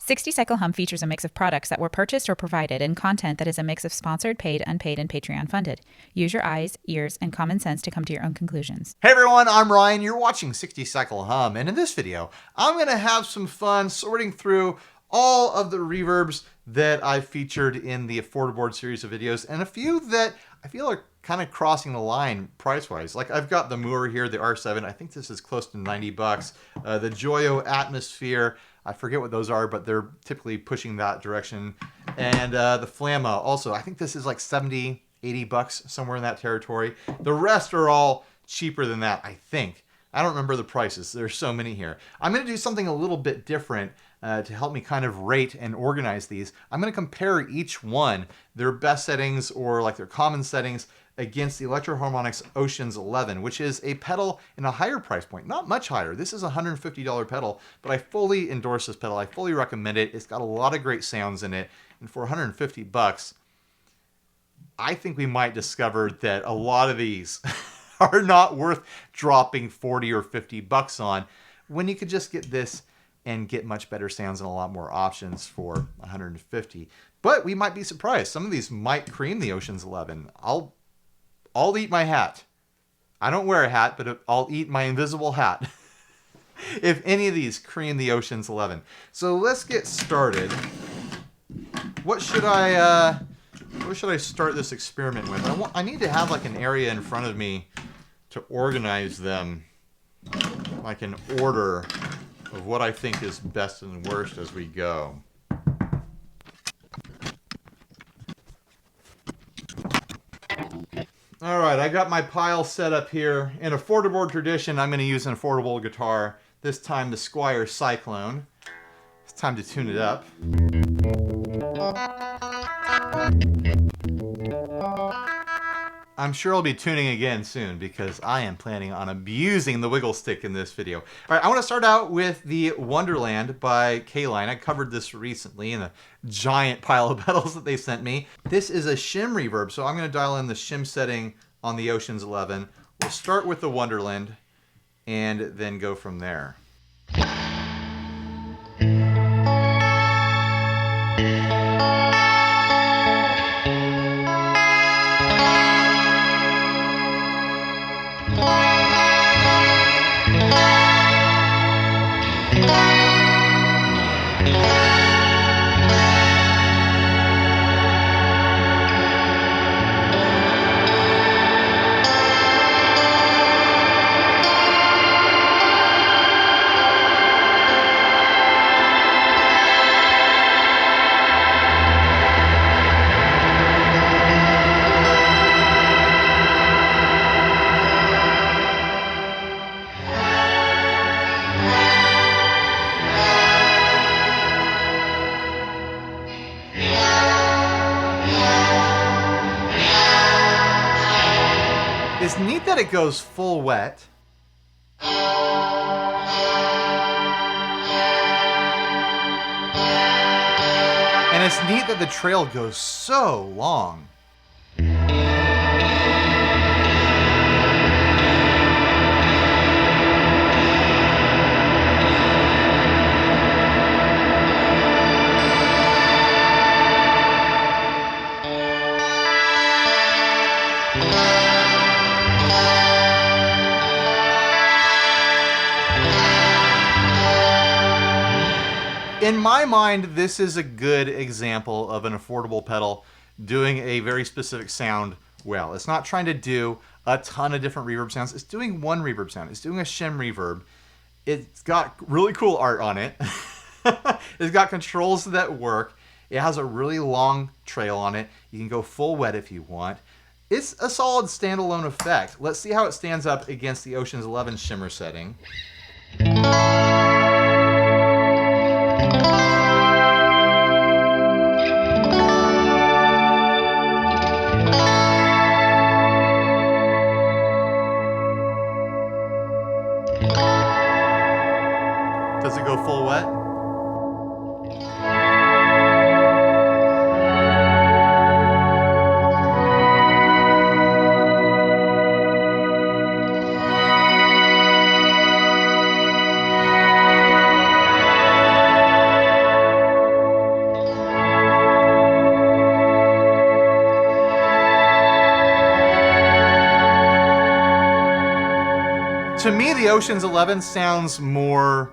60 Cycle Hum features a mix of products that were purchased or provided and content that is a mix of sponsored, paid, unpaid, and Patreon funded. Use your eyes, ears, and common sense to come to your own conclusions. Hey everyone, I'm Ryan. You're watching 60 Cycle Hum, and in this video, I'm going to have some fun sorting through all of the reverbs that I've featured in the AFFORD-A-VERBS series of videos, and a few that I feel are kind of crossing the line price-wise. Like I've got the Mooer here, the R7. I think this is close to 90 bucks. The Joyo Atmosphere. I forget what those are, but they're typically pushing that direction. And the Flamma also, I think this is like 70, 80 bucks, somewhere in that territory. The rest are all cheaper than that, I think. I don't remember the prices. There's so many here. I'm going to do something a little bit different to help me kind of rate and organize these. I'm going to compare each one, their best settings or like their common settings, against the Electro-Harmonix Oceans 11, which is a pedal in a higher price point. Not much higher. This is a $150 pedal, but I fully endorse this pedal. I fully recommend it. It's got a lot of great sounds in it. And for 150 bucks, I think we might discover that a lot of these are not worth dropping 40 or 50 bucks on when you could just get this and get much better sounds and a lot more options for 150. But we might be surprised. Some of these might cream the Oceans 11. I'll eat my hat. I don't wear a hat, but I'll eat my invisible hat if any of these cream the Oceans 11. So let's get started. What should I start this experiment with? I need to have like an area in front of me to organize them, like an order of what I think is best and worst as we go. All right, I got my pile set up here. In AFFORD-A-VERBS tradition, I'm going to use an affordable guitar. This time the Squier Cyclone. It's time to tune it up. I'm sure I'll be tuning again soon because I am planning on abusing the wiggle stick in this video. All right, I want to start out with the Wonderland by Caline. I covered this recently in a giant pile of pedals that they sent me. This is a shim reverb, so I'm going to dial in the shim setting on the Oceans 11. We'll start with the Wonderland and then go from there. It's neat that it goes full wet. And it's neat that the trail goes so long. In my mind, this is a good example of an affordable pedal doing a very specific sound well. It's not trying to do a ton of different reverb sounds. It's doing one reverb sound. It's doing a shim reverb. It's got really cool art on it. It's got controls that work. It has a really long trail on it. You can go full wet if you want. It's a solid standalone effect. Let's see how it stands up against the Oceans 11 shimmer setting. Does it go full wet? the Oceans 11 sounds more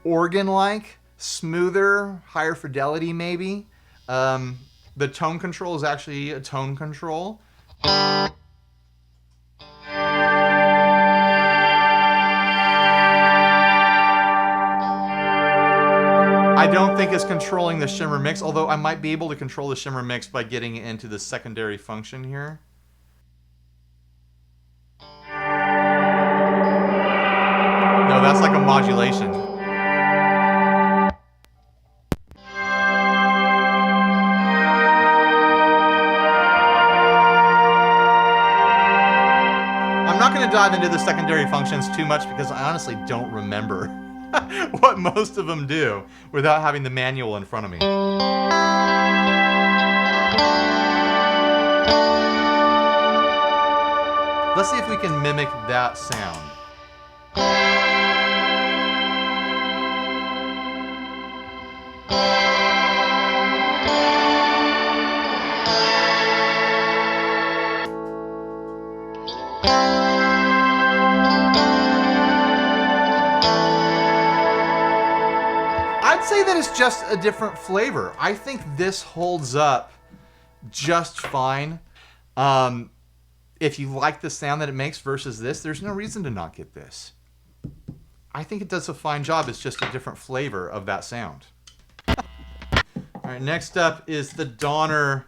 organ-like, smoother, higher fidelity maybe. The tone control is actually a tone control. I don't think it's controlling the shimmer mix, although I might be able to control the shimmer mix by getting into the secondary function here. No, that's like a modulation. I'm not going to dive into the secondary functions too much because I honestly don't remember what most of them do without having the manual in front of me. Let's see if we can mimic that sound. I'd say that it's just a different flavor. I think this holds up just fine. If you like the sound that it makes versus this, there's no reason to not get this. I think it does a fine job. It's just a different flavor of that sound. All right, next up is the Donner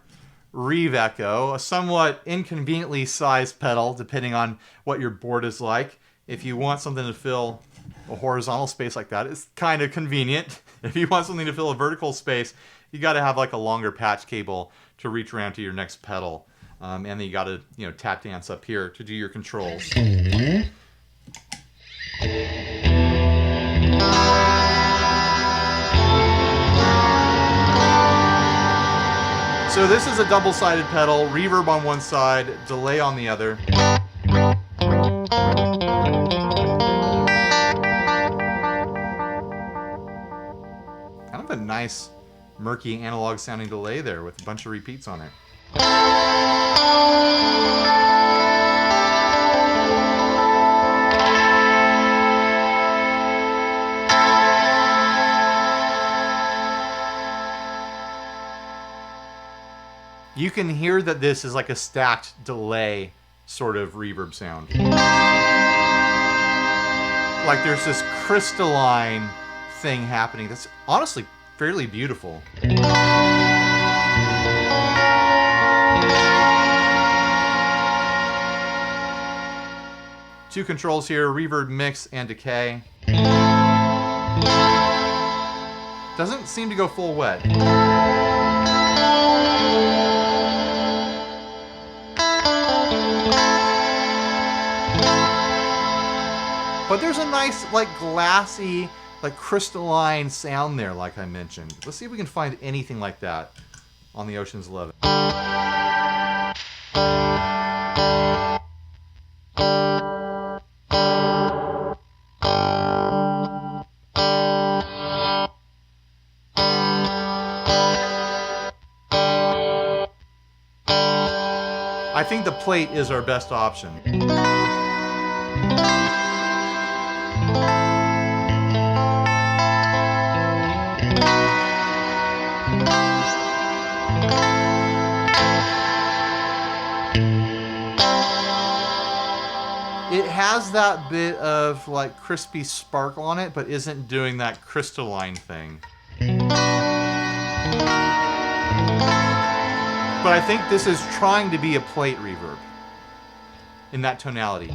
Revecho, a somewhat inconveniently sized pedal depending on what your board is like. If you want something to fill a horizontal space like that, it's kind of convenient. If you want something to fill a vertical space, you got to have like a longer patch cable to reach around to your next pedal. And then you got to, tap dance up here to do your controls. So this is a double-sided pedal, reverb on one side, delay on the other. Kind of a nice, murky analog sounding delay there with a bunch of repeats on it. You can hear that this is like a stacked delay sort of reverb sound. Like there's this crystalline thing happening that's honestly fairly beautiful. Two controls here, reverb mix and decay. Doesn't seem to go full wet. But there's a nice, like, glassy, like, crystalline sound there, like I mentioned. Let's see if we can find anything like that on the Oceans 11. I think the plate is our best option. It has that bit of like crispy sparkle on it, but isn't doing that crystalline thing. But I think this is trying to be a plate reverb in that tonality.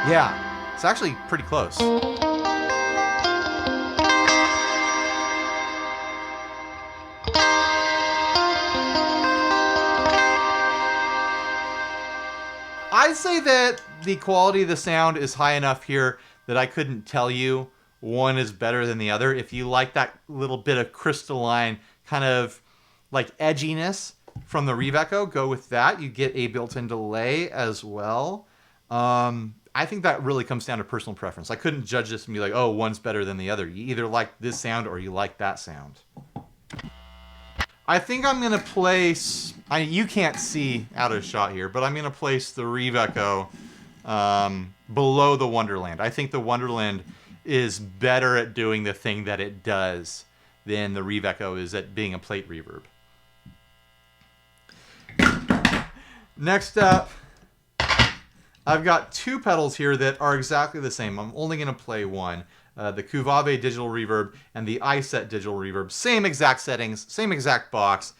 Yeah, it's actually pretty close. I'd say that the quality of the sound is high enough here that I couldn't tell you one is better than the other. If you like that little bit of crystalline kind of like edginess from the Revecho, go with that. You get a built-in delay as well. I think that really comes down to personal preference. I couldn't judge this and be like, oh, one's better than the other. You either like this sound or you like that sound. I think I'm going to place, you can't see out of shot here, but I'm going to place the Revecho below the Wonderland. I think the Wonderland is better at doing the thing that it does than the Revecho is at being a plate reverb. Next up, I've got two pedals here that are exactly the same. I'm only going to play one. The Cuvave digital reverb and the Iset digital reverb. Same exact settings, same exact box.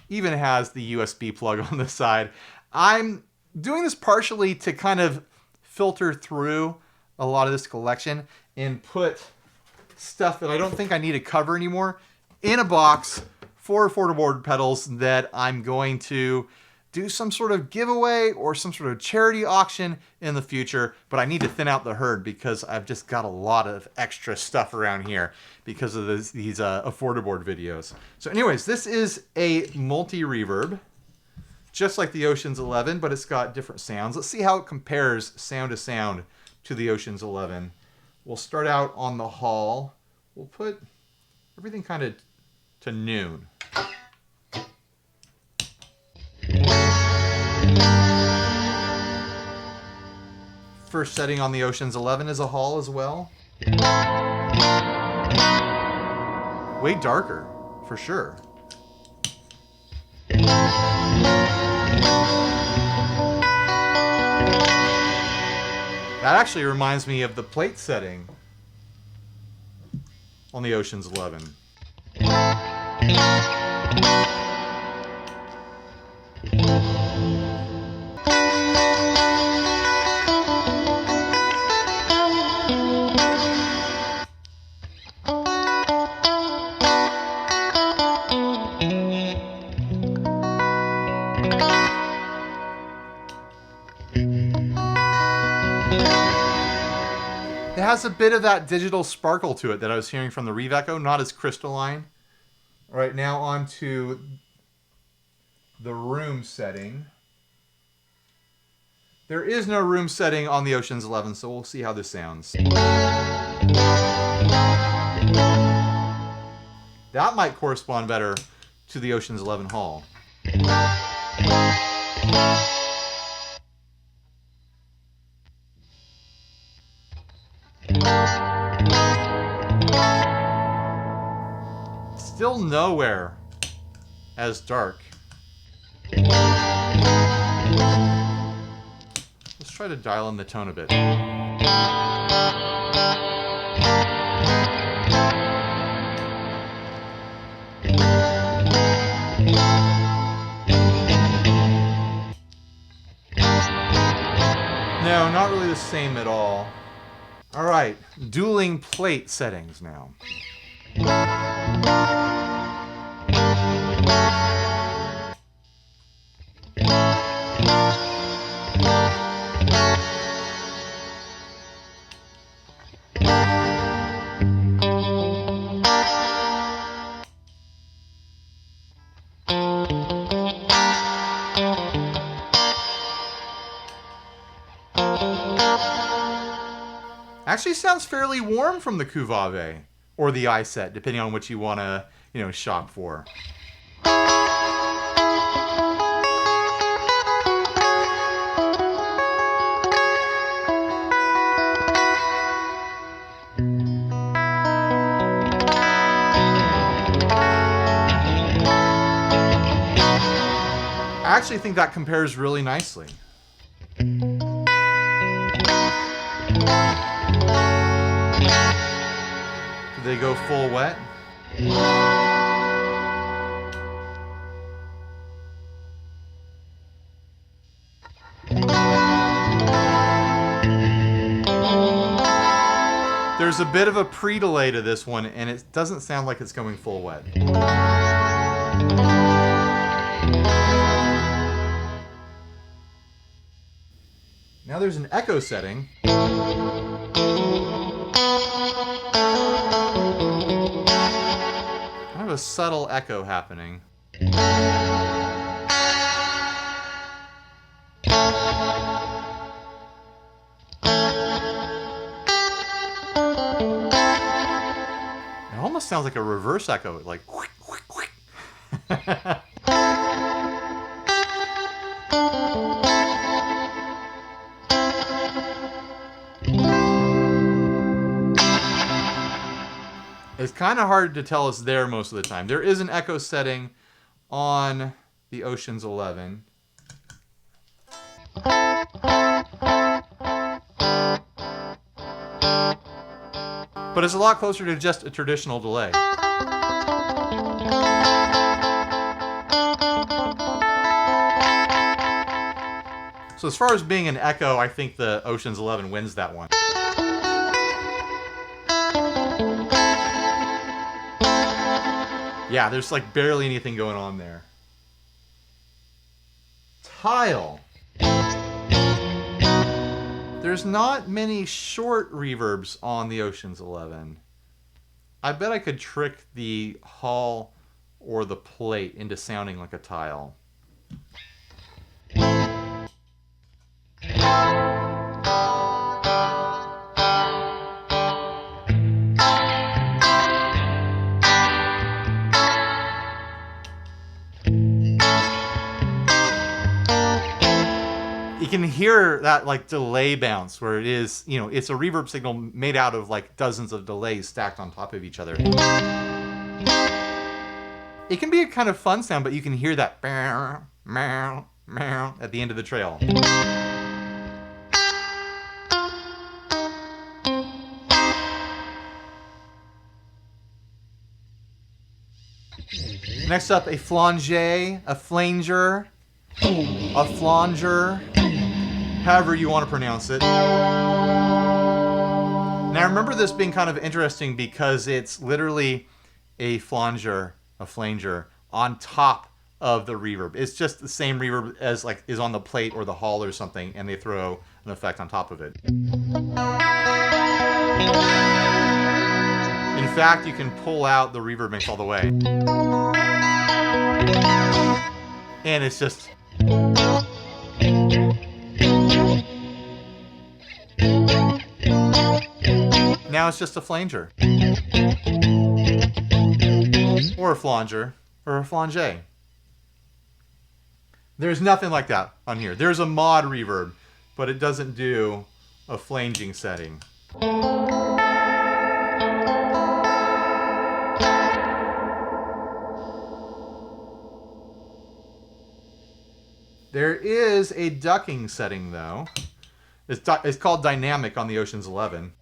Even has the USB plug on the side. I'm doing this partially to kind of filter through a lot of this collection and put stuff that I don't think I need to cover anymore in a box for AFFORD-A-VERBS pedals that I'm going to do some sort of giveaway or some sort of charity auction in the future, but I need to thin out the herd because I've just got a lot of extra stuff around here because of these AFFORD-A-VERBS videos. So anyways, this is a multi-reverb, just like the Oceans 11, but it's got different sounds. Let's see how it compares sound to sound to the Oceans 11. We'll start out on the Hall. We'll put everything kind of to noon. First setting on the Oceans 11 is a Hall as well. Way darker, for sure. That actually reminds me of the plate setting on the Oceans 11. It has a bit of that digital sparkle to it that I was hearing from the Revecho, not as crystalline. All right, now on to the room setting. There is no room setting on the Oceans 11, so we'll see how this sounds. That might correspond better to the Oceans 11 Hall. Still nowhere as dark. Let's try to dial in the tone a bit. No, not really the same at all. All right, dueling plate settings now. Actually sounds fairly warm from the Cuvave or the Iset, depending on what you want to, shop for. I actually think that compares really nicely. Do they go full wet? There's a bit of a pre-delay to this one, and it doesn't sound like it's going full wet. Now there's an echo setting. Kind of a subtle echo happening. It almost sounds like a reverse echo, like whoosh, whoosh, whoosh. It's kind of hard to tell it's there most of the time. There is an echo setting on the Oceans 11. But it's a lot closer to just a traditional delay. So as far as being an echo, I think the Oceans 11 wins that one. Yeah, there's like barely anything going on there. Tile. There's not many short reverbs on the Oceans 11. I bet I could trick the hull or the plate into sounding like a tile. You can hear that like delay bounce where it is, you know, it's a reverb signal made out of like dozens of delays stacked on top of each other. It can be a kind of fun sound, but you can hear that meow, meow, meow at the end of the trail. Next up, a flanger, a flanger, a flanger, however you want to pronounce it. Now I remember this being kind of interesting because it's literally a flanger on top of the reverb. It's just the same reverb as like is on the plate or the hull or something, and they throw an effect on top of it. In fact, you can pull out the reverb mix all the way. And it's just... Now it's just a flanger. Or a flanger. Or a flanger. There's nothing like that on here. There's a mod reverb, but it doesn't do a flanging setting. There is a ducking setting, though. It's called Dynamic on the Oceans 11.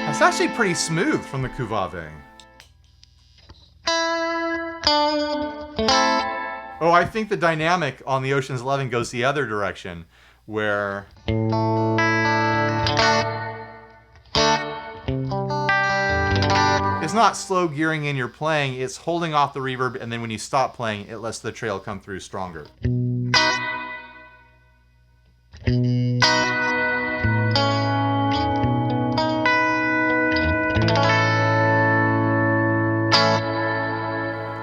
That's actually pretty smooth from the Cuvave. Oh, I think the Dynamic on the Oceans 11 goes the other direction, where... It's not slow gearing in your playing, it's holding off the reverb, and then when you stop playing, it lets the trail come through stronger.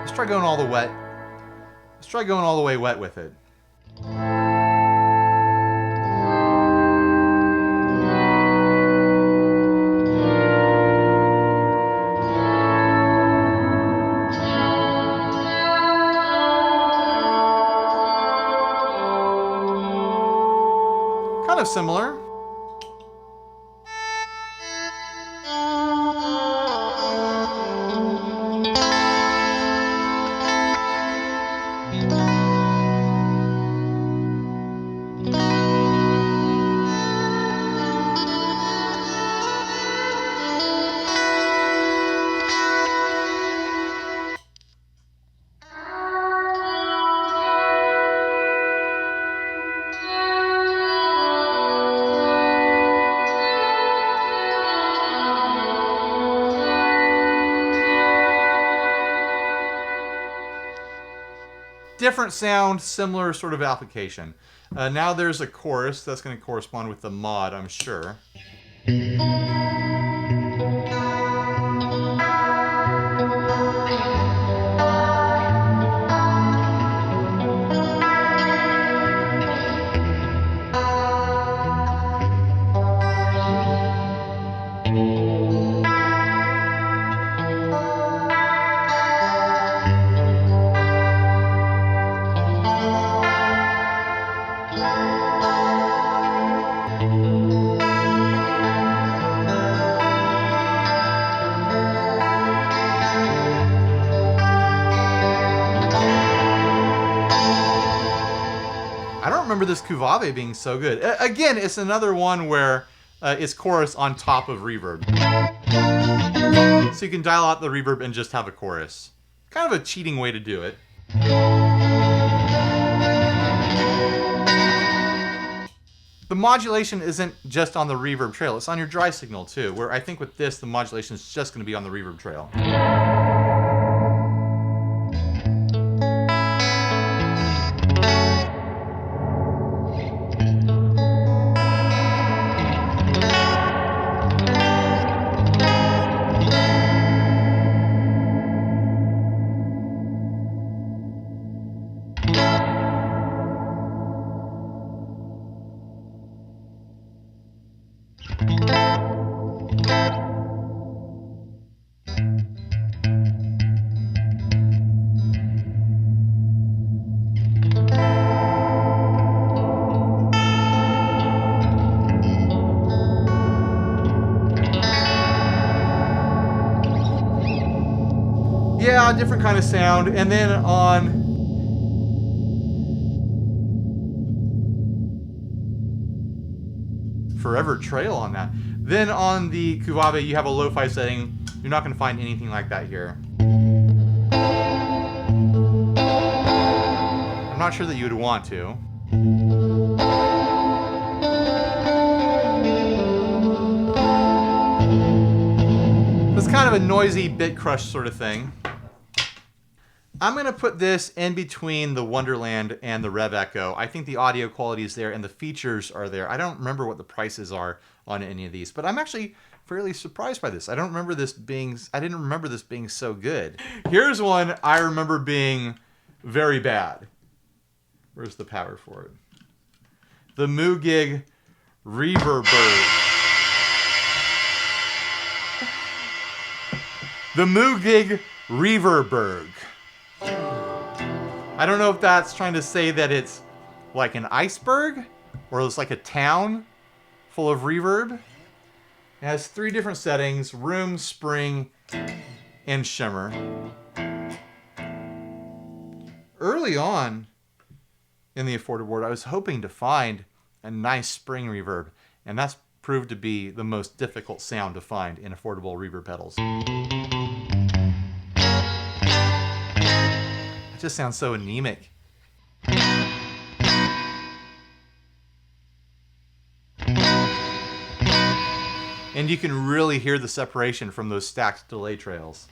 Let's try going all the wet. Let's try going all the way wet with it. Kind of similar. Different sound, similar sort of application. Now there's a chorus that's going to correspond with the mod, I'm sure. remember this Cuvave being so good. Again, it's another one where it's chorus on top of reverb. So you can dial out the reverb and just have a chorus. Kind of a cheating way to do it. The modulation isn't just on the reverb trail, it's on your dry signal too, where I think with this, the modulation is just going to be on the reverb trail. Yeah, different kind of sound. And then on Forever Trail on that. Then on the Cuvave, you have a lo-fi setting. You're not going to find anything like that here. I'm not sure that you would want to. It's kind of a noisy bit crush sort of thing. I'm going to put this in between the Wonderland and the Revecho. I think the audio quality is there and the features are there. I don't remember what the prices are on any of these, but I'm actually fairly surprised by this. I didn't remember this being so good. Here's one I remember being very bad. Where's the power for it? The Moogig Reverburg. The Moogig Reverburg. I don't know if that's trying to say that it's like an iceberg or it's like a town full of reverb. It has 3 different settings: room, spring, and shimmer. Early on in the AFFORD-A-VERBS, I was hoping to find a nice spring reverb, and that's proved to be the most difficult sound to find in affordable reverb pedals. Just sounds so anemic. And you can really hear the separation from those stacked delay trails.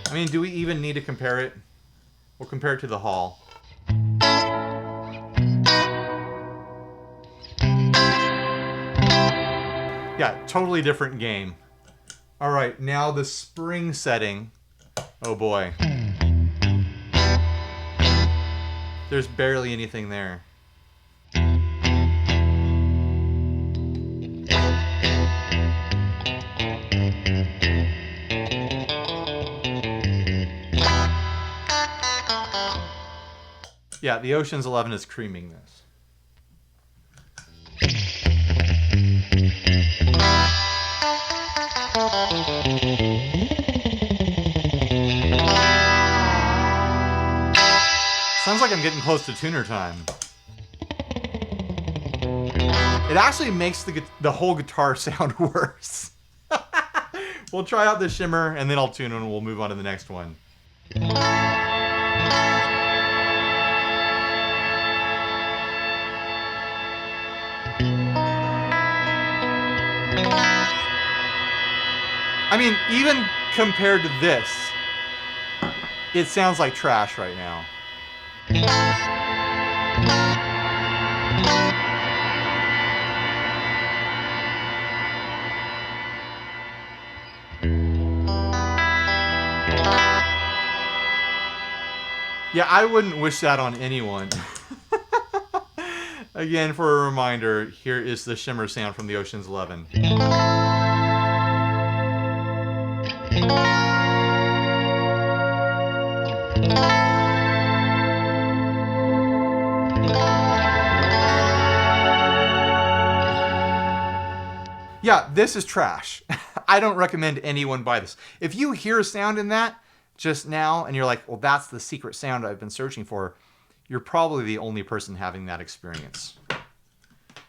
I mean, do we even need to compare it? We'll compare it to the Hall. Yeah, totally different game. All right, now the spring setting. Oh boy. There's barely anything there. Yeah, the Oceans 11 is creaming this. Sounds like I'm getting close to tuner time. It actually makes the whole guitar sound worse. We'll try out the shimmer and then I'll tune and we'll move on to the next one. I mean, even compared to this, it sounds like trash right now. Yeah, I wouldn't wish that on anyone. Again, for a reminder, here is the shimmer sound from the Oceans 11. Yeah, this is trash. I don't recommend anyone buy this. If you hear a sound in that just now and you're like, well, that's the secret sound I've been searching for, you're probably the only person having that experience.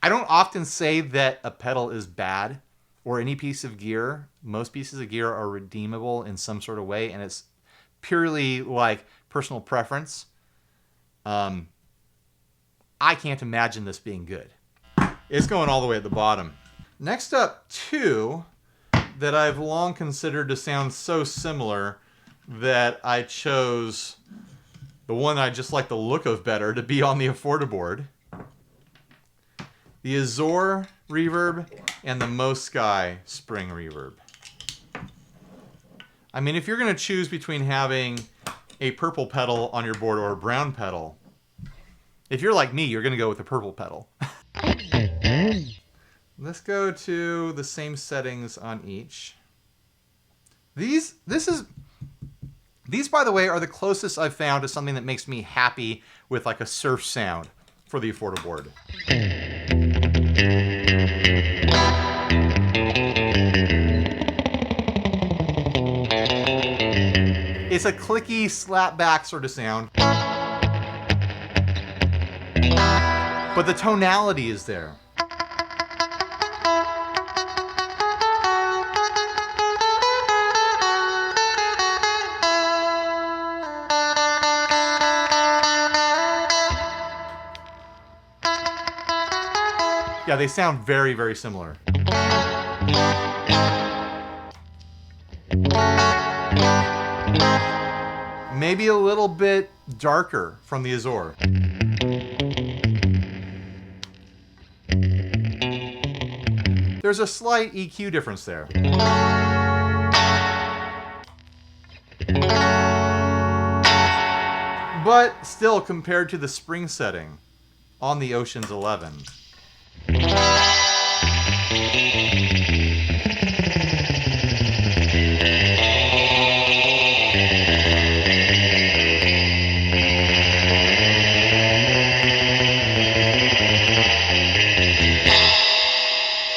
I don't often say that a pedal is bad or any piece of gear. Most pieces of gear are redeemable in some sort of way, and it's purely like personal preference. I can't imagine this being good. It's going all the way at the bottom. Next up, two that I've long considered to sound so similar that I chose the one I just like the look of better to be on the AFFORD-A-VERBS. The Azor reverb and the Mosky spring reverb. I mean, if you're going to choose between having a purple pedal on your board or a brown pedal, if you're like me, you're going to go with the purple pedal. Let's go to the same settings on each. These, by the way, are the closest I've found to something that makes me happy with like a surf sound for the AFFORD-A-VERBS. It's a clicky, slap back sort of sound. But the tonality is there. Yeah, they sound very, very similar. Maybe a little bit darker from the Azor. There's a slight EQ difference there. But still, compared to the spring setting on the Oceans 11.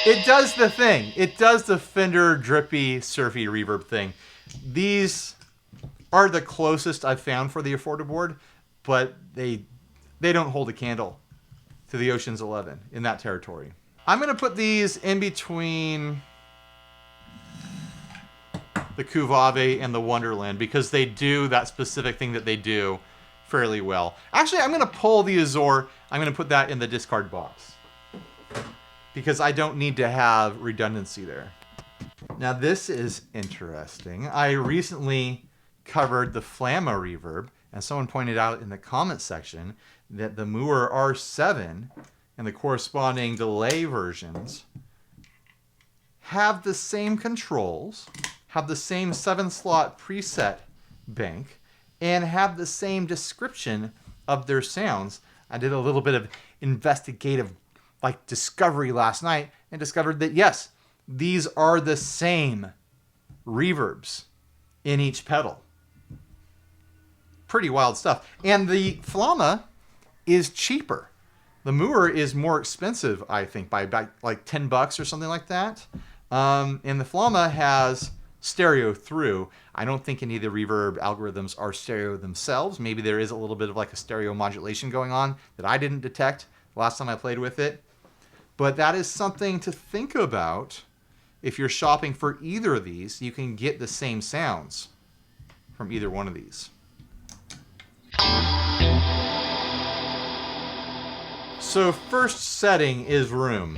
It does the thing. It does the Fender drippy, surfy reverb thing. These are the closest I've found for the AFFORD-A-VERBS, but they don't hold a candle to the Oceans 11 in that territory. I'm going to put these in between the Cuvave and the Wonderland because they do that specific thing that they do fairly well. Actually, I'm going to pull the Azor. I'm going to put that in the discard box because I don't need to have redundancy there. Now this is interesting. I recently covered the Flamma reverb, and someone pointed out in the comment section that the Mooer R7 and the corresponding delay versions have the same controls, have the same 7-slot preset bank, and have the same description of their sounds. I did a little bit of investigative discovery last night and discovered that yes, these are the same reverbs in each pedal. Pretty wild stuff. And the Flamma is cheaper. The Mooer is more expensive, I think, by about like $10 or something like that. And the Flamma has stereo through. I don't think any of the reverb algorithms are stereo themselves. Maybe there is a little bit of like a stereo modulation going on that I didn't detect last time I played with it. But that is something to think about. If you're shopping for either of these, you can get the same sounds from either one of these. So first setting is room.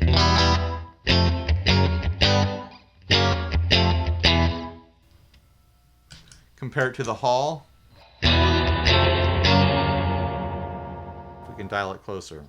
Compare it to the hall. If we can dial it closer.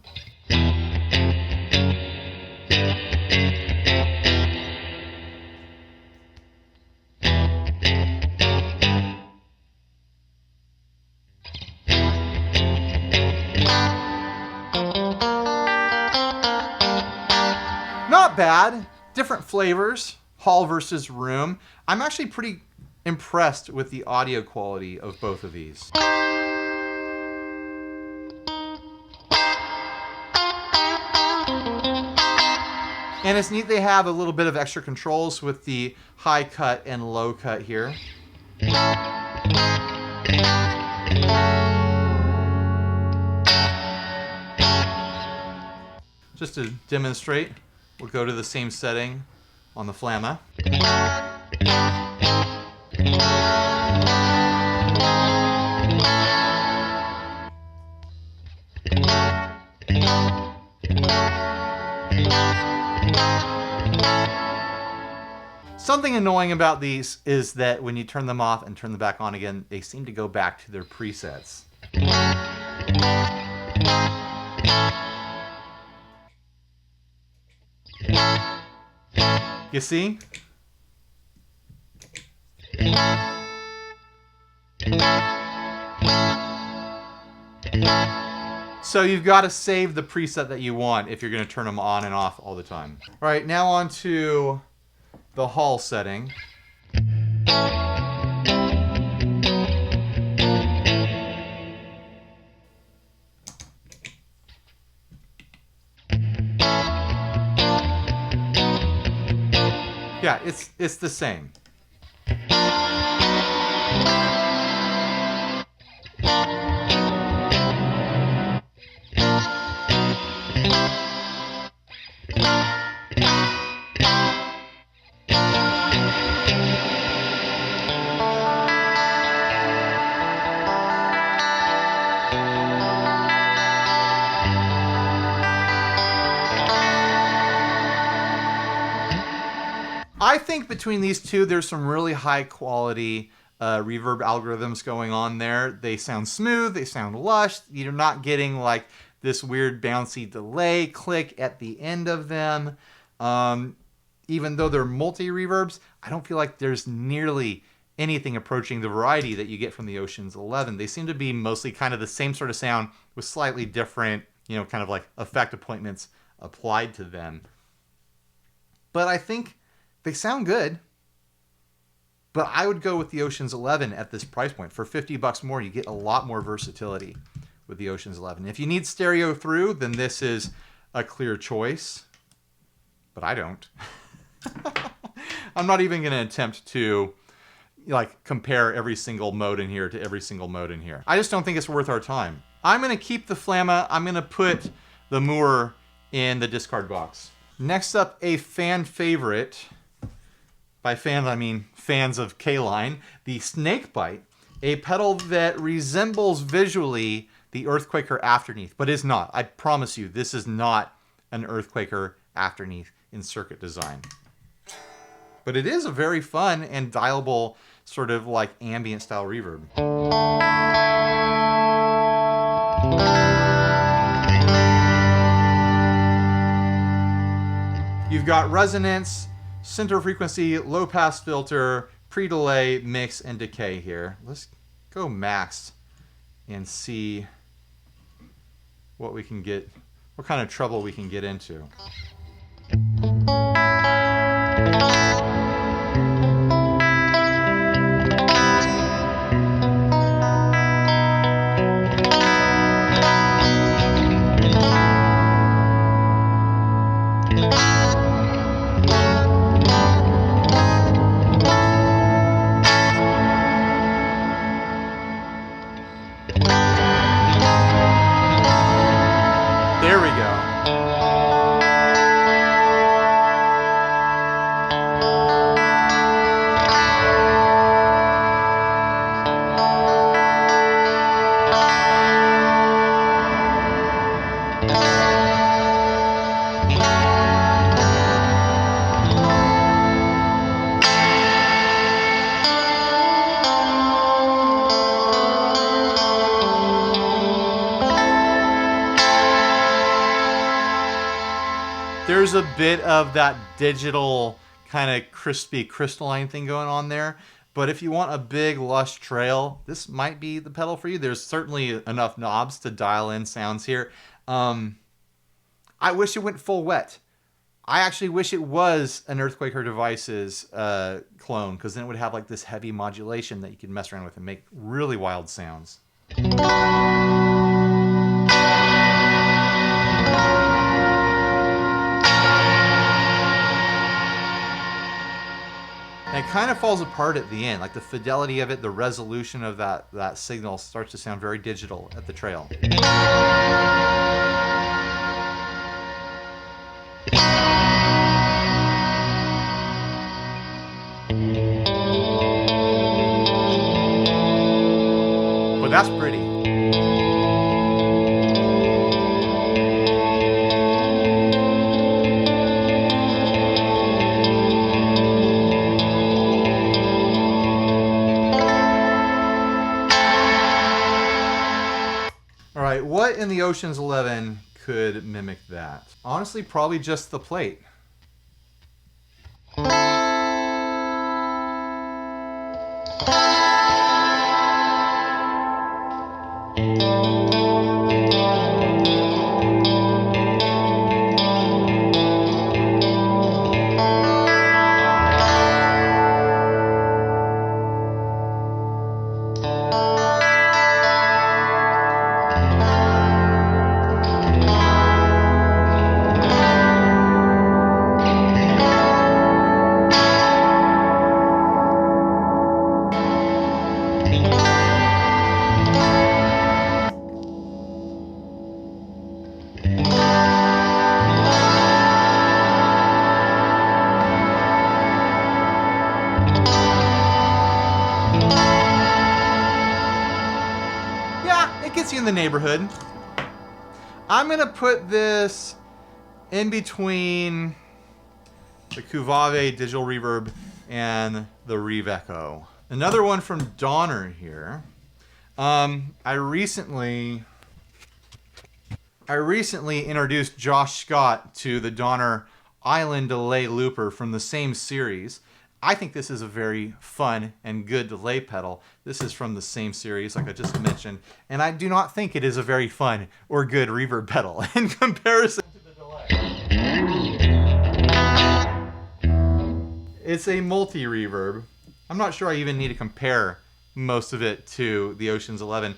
Not bad. Different flavors. Hall versus room. I'm actually pretty impressed with the audio quality of both of these. And it's neat they have a little bit of extra controls with the high cut and low cut here. Just to demonstrate, we'll go to the same setting on the Flamma. Something annoying about these is that when you turn them off and turn them back on again, they seem to go back to their presets. You see? So you've got to save the preset that you want if you're going to turn them on and off all the time. All right, now on to the hall setting. Yeah, it's the same. I think between these two, there's some really high quality reverb algorithms going on there. They sound smooth, they sound lush. You're not getting like this weird bouncy delay click at the end of them. Even though they're multi-reverbs, I don't feel like there's nearly anything approaching the variety that you get from the Oceans 11. They seem to be mostly kind of the same sort of sound with slightly different, kind of like effect appointments applied to them. But I think they sound good, but I would go with the Oceans 11 at this price point. For $50 more, you get a lot more versatility with the Oceans 11. If you need stereo through, then this is a clear choice, but I don't. I'm not even going to attempt to compare every single mode in here to every single mode in here. I just don't think it's worth our time. I'm going to keep the Flamma. I'm going to put the Mooer in the discard box. Next up, a fan favorite. By fans, I mean fans of Caline, the Snakebite, a pedal that resembles visually the Earthquaker Afterneath, but is not. I promise you, this is not an Earthquaker Afterneath in circuit design. But it is a very fun and dialable sort of like ambient style reverb. You've got resonance, center frequency, low pass filter, pre-delay, mix, and decay here. Let's go max and see what we can get, what kind of trouble we can get into. There we go. There's a bit of that digital kind of crispy crystalline thing going on there. But if you want a big lush trail, this might be the pedal for you. There's certainly enough knobs to dial in sounds here. I wish it went full wet. I actually wish it was an Earthquaker Devices clone, because then it would have like this heavy modulation that you could mess around with and make really wild sounds. it kind of falls apart at the end. Like the fidelity of it, the resolution of that signal starts to sound very digital at the trail. But that's pretty. All right, what in the Oceans 11 could mimic that? Honestly, probably just the plate. In the neighborhood. I'm gonna put this in between the Cuvave digital reverb and the Revecho. Another one from Donner here. I recently introduced Josh Scott to the Donner Island Delay Looper from the same series. I think this is a very fun and good delay pedal. This is from the same series, like I just mentioned, and I do not think it is a very fun or good reverb pedal in comparison to the delay. It's a multi-reverb. I'm not sure I even need to compare most of it to the Oceans 11.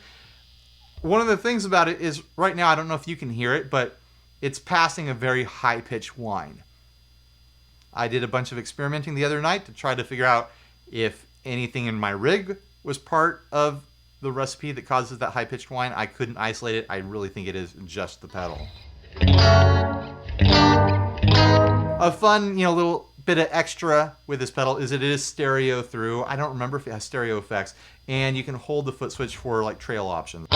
One of the things about it is, right now, I don't know if you can hear it, but it's passing a very high-pitched whine. I did a bunch of experimenting the other night to try to figure out if anything in my rig was part of the recipe that causes that high-pitched whine. I couldn't isolate it. I really think it is just the pedal. A fun, little bit of extra with this pedal is that it is stereo through. I don't remember if it has stereo effects, and you can hold the foot switch for like trail options.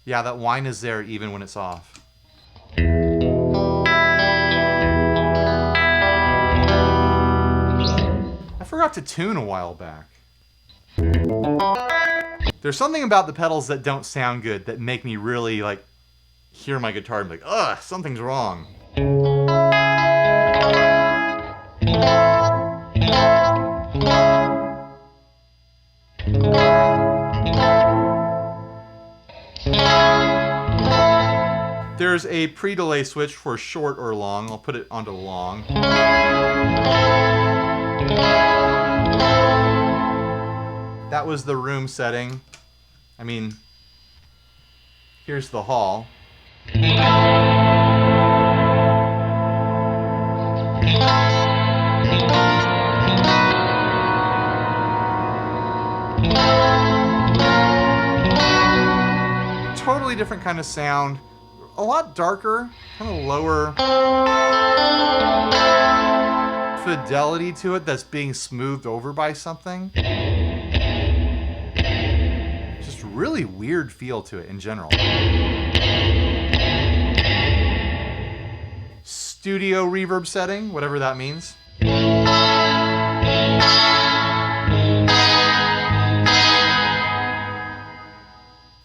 Yeah, that whine is there even when it's off. I forgot to tune a while back. There's something about the pedals that don't sound good that make me really hear my guitar and be like, ugh, something's wrong. There's a pre-delay switch for short or long. I'll put it onto long. That was the room setting. I mean, here's the hall. Totally different kind of sound. A lot darker, kind of lower fidelity to it that's being smoothed over by something. Just really weird feel to it in general. Studio reverb setting, whatever that means.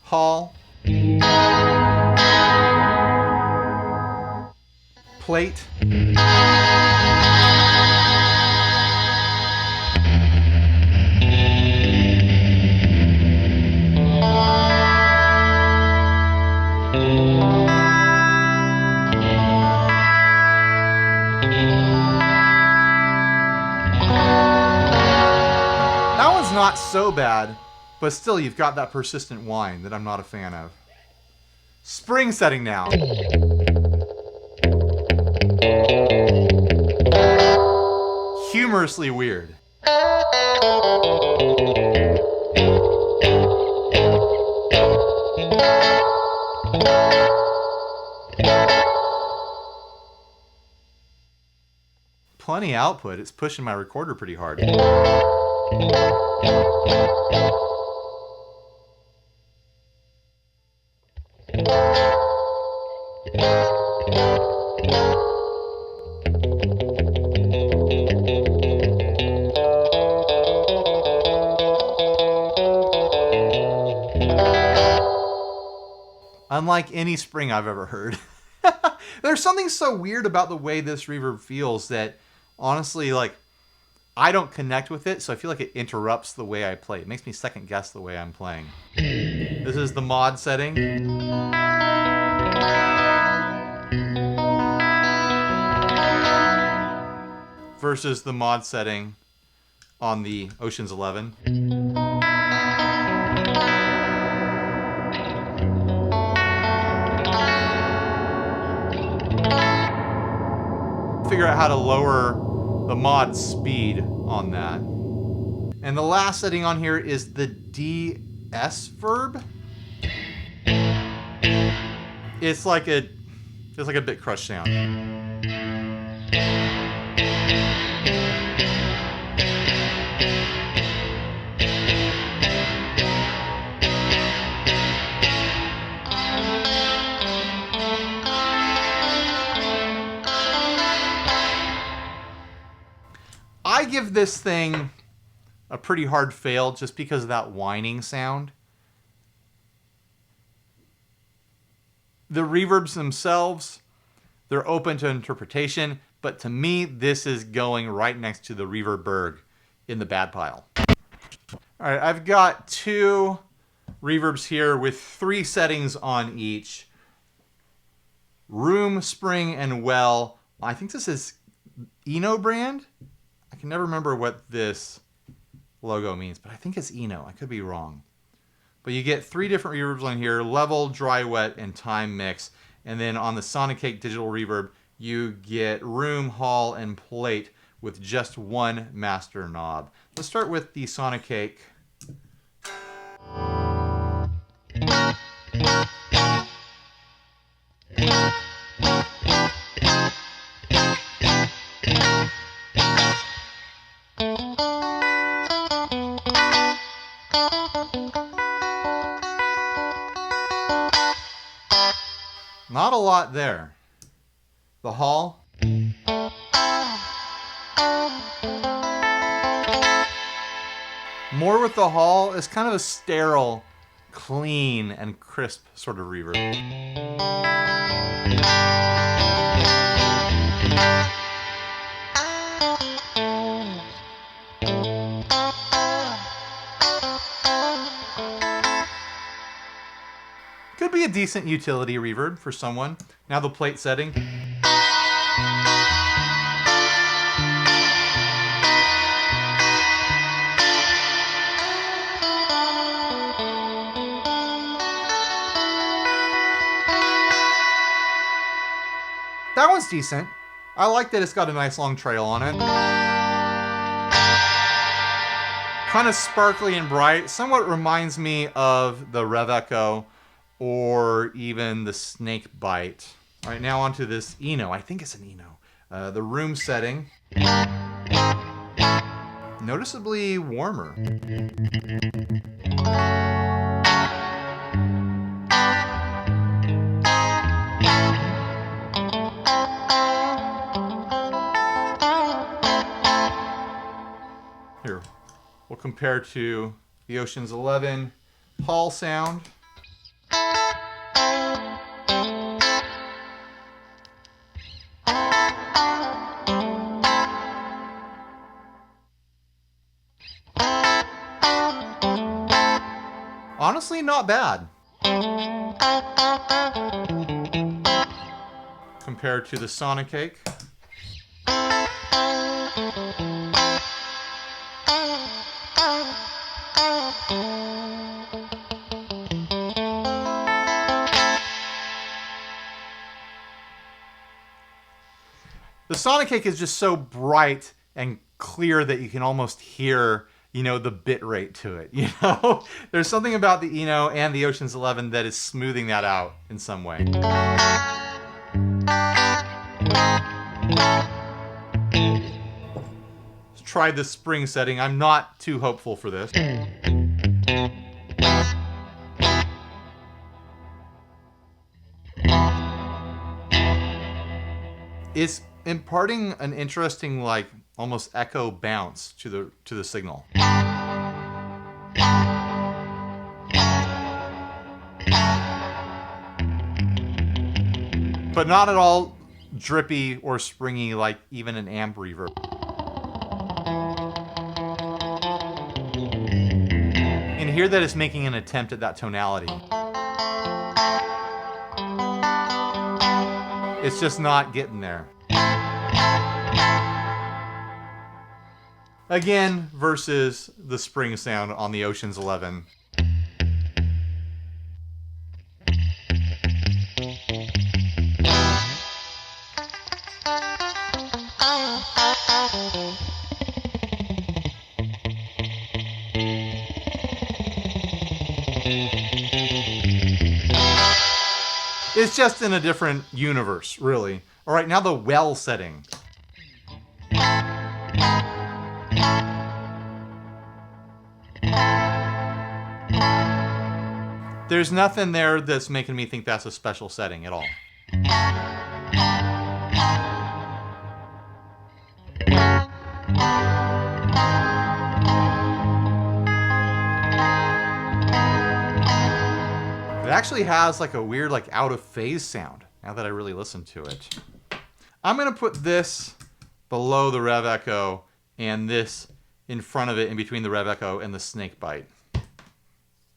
Hall. Plate. That one's not so bad. But still, you've got that persistent whine that I'm not a fan of. Spring setting now. Humorously weird. Plenty output. It's pushing my recorder pretty hard. Unlike any spring I've ever heard. There's something so weird about the way this reverb feels that honestly, like, I don't connect with it, so I feel like it interrupts the way I play. It makes me second guess the way I'm playing. This is the mod setting. Versus the mod setting on the Oceans 11. Figure out how to lower the mod speed on that. And the last setting on here is the DS verb. It's like a bit crush sound. I give this thing a pretty hard fail just because of that whining sound. The reverbs themselves, they're open to interpretation, but to me, this is going right next to the Reverburg in the bad pile. All right, I've got 2 reverbs here with 3 settings on each. Room, Spring, and Well. I think this is Eno brand. I can never remember what this logo means, but I think it's Eno. I could be wrong. But you get 3 different reverbs on here: level, dry, wet, and time mix. And then on the Sonicake digital reverb, you get room, hall, and plate with just 1 master knob. Let's start with the Sonicake. Not a lot there. The hall. More with the hall is kind of a sterile, clean, and crisp sort of reverb. Could be a decent utility reverb for someone. Now the plate setting. That one's decent. I like that it's got a nice long trail on it. Kind of sparkly and bright. Somewhat reminds me of the Revecho or even the Snake Bite. All right, now onto this Eno. I think it's an Eno. The room setting. Noticeably warmer. Here, we'll compare to the Oceans 11 hall sound. Honestly, not bad. Compared to the Sonicake. The Sonic Cake is just so bright and clear that you can almost hear, you know, the bit rate to it, you know? There's something about the Eno and the Oceans 11 that is smoothing that out in some way. Let's try the spring setting. I'm not too hopeful for this. It's imparting an interesting, like, almost echo bounce to the signal. But not at all drippy or springy like even an amp reverb. And hear that it's making an attempt at that tonality. It's just not getting there. Again, versus the spring sound on the Oceans 11. It's just in a different universe, really. All right, now the well setting. There's nothing there that's making me think that's a special setting at all. It actually has like a weird, like out of phase sound now that I really listen to it. I'm gonna put this below the Revecho and this in front of it in between the Revecho and the Snakebite.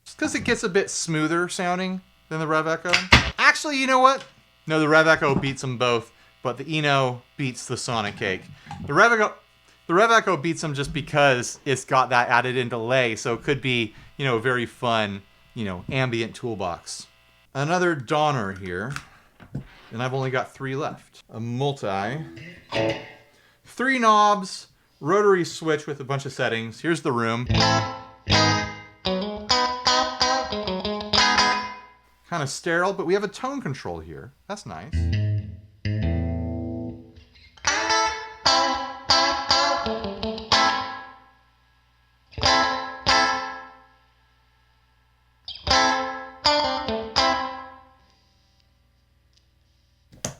Just because it gets a bit smoother sounding than the Revecho. Actually, you know what? No, the Revecho beats them both, but the Eno beats the Sonic Cake. The Revecho beats them just because it's got that added in delay, so it could be, you know, very fun, you know, ambient toolbox. Another Donner here, and I've only got 3 left. A multi, 3 knobs, rotary switch with a bunch of settings. Here's the room. Kind of sterile, but we have a tone control here. That's nice.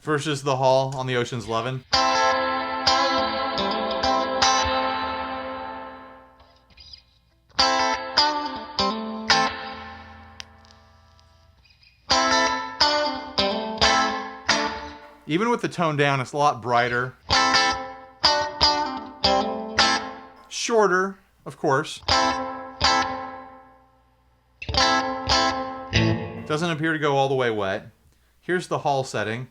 Versus the Hall on the Oceans 11. Even with the tone down, it's a lot brighter. Shorter, of course. Doesn't appear to go all the way wet. Here's the Hall setting.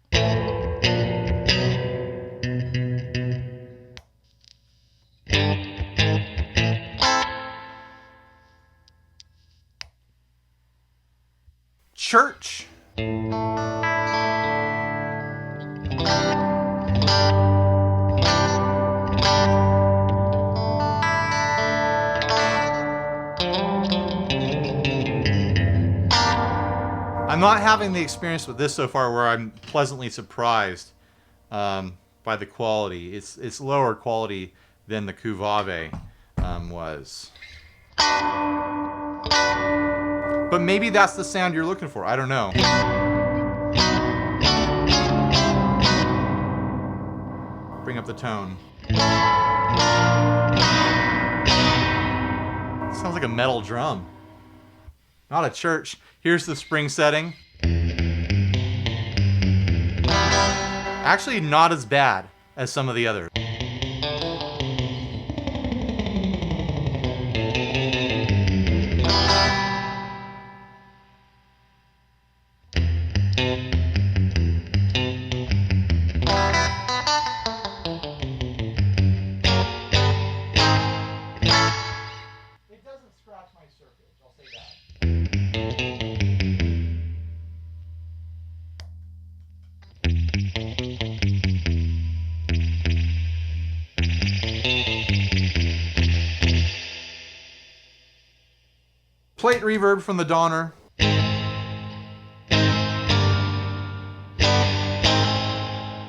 Church. I'm not having the experience with this so far where I'm pleasantly surprised by the quality. It's lower quality than the Cuvave was. But maybe that's the sound you're looking for. I don't know. Bring up the tone. Sounds like a metal drum. Not a church. Here's the spring setting. Actually, not as bad as some of the others. Plate reverb from the Donner.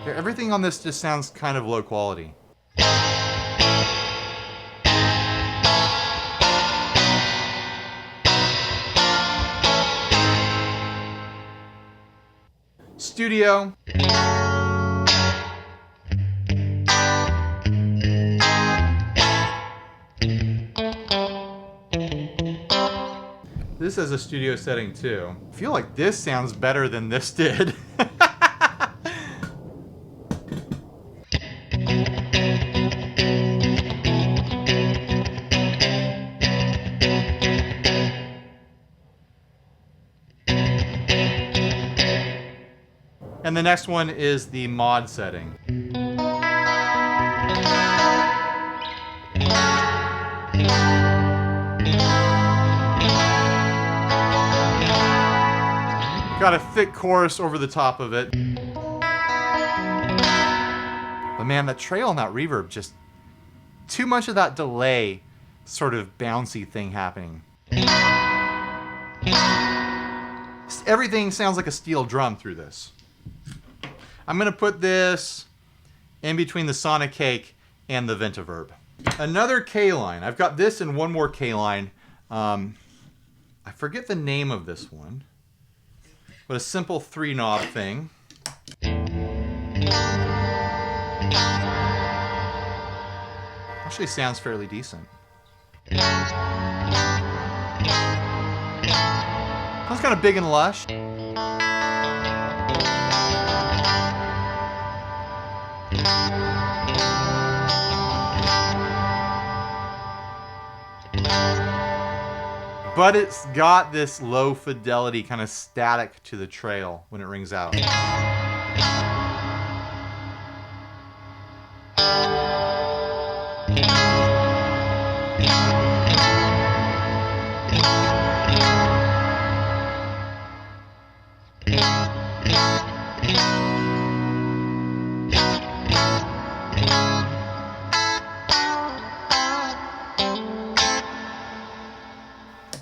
Everything on this just sounds kind of low quality. Studio. This is a studio setting too. I feel like this sounds better than this did. And the next one is the mod setting. Got a thick chorus over the top of it. But man, that trail and that reverb, just too much of that delay sort of bouncy thing happening. Everything sounds like a steel drum through this. I'm going to put this in between the Sonic Cake and the VintaVerb. Another Caline. I've got this and one more Caline. I forget the name of this one, but a simple 3-knob thing. Actually sounds fairly decent. Sounds kind of big and lush. But it's got this low fidelity kind of static to the trail when it rings out.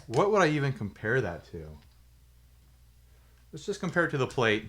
What would I even compare that to? Let's just compare it to the plate.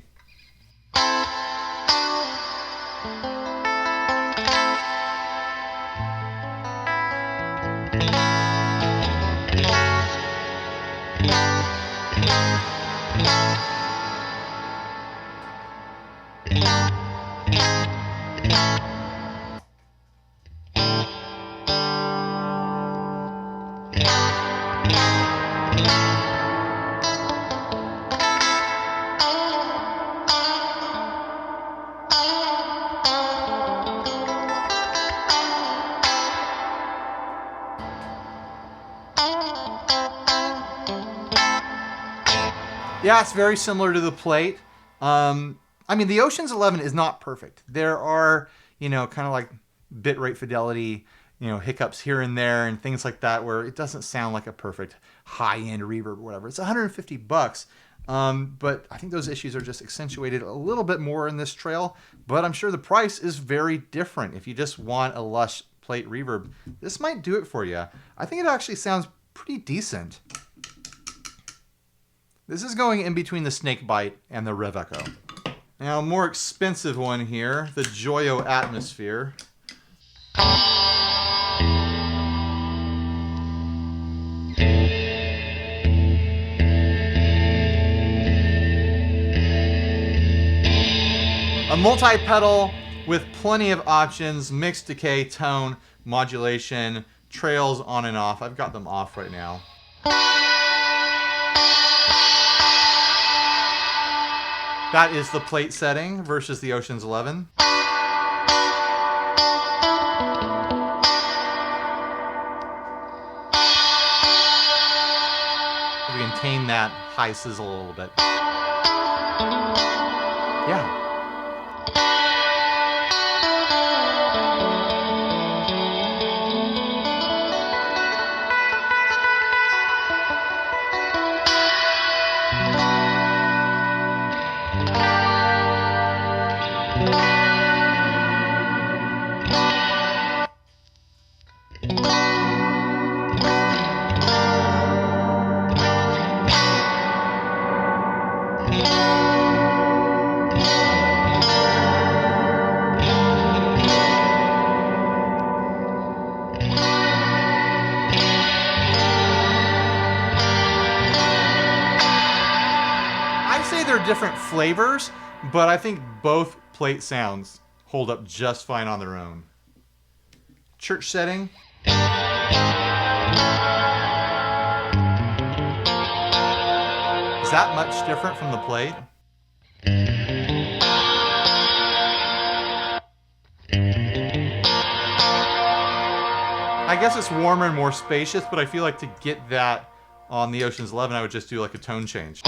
Yeah, it's very similar to the plate. I mean, the Oceans 11 is not perfect. There are, kind of like bitrate fidelity, hiccups here and there and things like that where it doesn't sound like a perfect high-end reverb or whatever. It's $150. But I think those issues are just accentuated a little bit more in this trail. But I'm sure the price is very different. If you just want a lush plate reverb, this might do it for you. I think it actually sounds pretty decent. This is going in between the Snakebite and the Revecho. Now, a more expensive one here, the Joyo Atmosphere. A multi-pedal with plenty of options, mix, decay, tone, modulation, trails on and off. I've got them off right now. That is the plate setting versus the Oceans 11. We can tame that high sizzle a little bit. Yeah. they're different flavors, but I think both plate sounds hold up just fine on their own. Church setting. Is that much different from the plate? I guess it's warmer and more spacious, but I feel like to get that on the Oceans 11, I would just do like a tone change.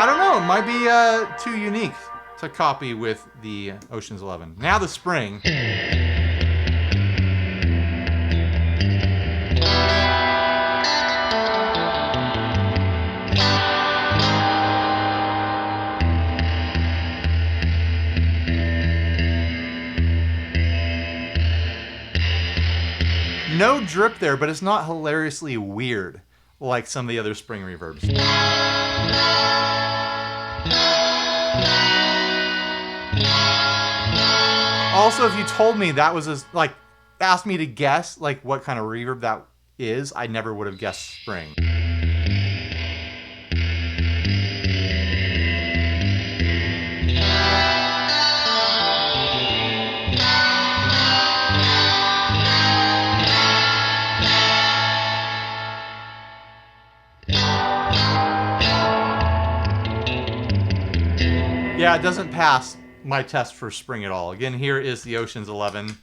I don't know, it might be too unique to copy with the Oceans 11. Now the spring. No drip there, but it's not hilariously weird like some of the other spring reverbs. Also, if you told me that was like, asked me to guess like what kind of reverb that is, I never would have guessed spring. Yeah, it doesn't pass my test for spring at all. Again, here is the Oceans 11.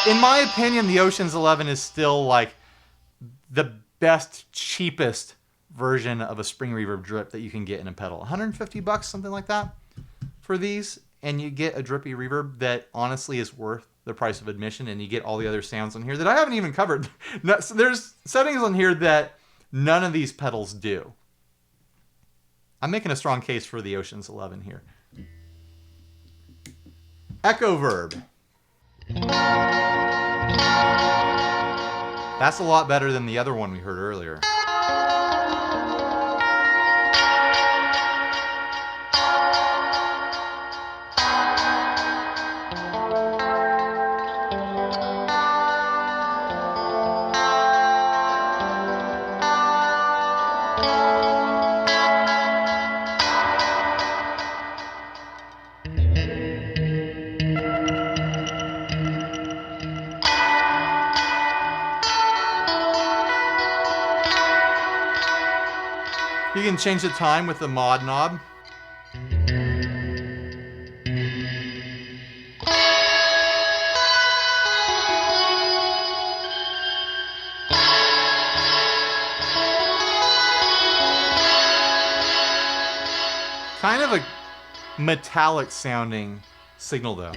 In my opinion, the Oceans 11 is still like the best, cheapest version of a spring reverb drip that you can get in a pedal. 150 bucks, something like that for these. And you get a drippy reverb that honestly is worth the price of admission, and you get all the other sounds on here that I haven't even covered. There's settings on here that none of these pedals do. I'm making a strong case for the Oceans 11 here. Echo Verb. That's a lot better than the other one we heard earlier. You can change the time with the mod knob. Kind of a metallic sounding signal though.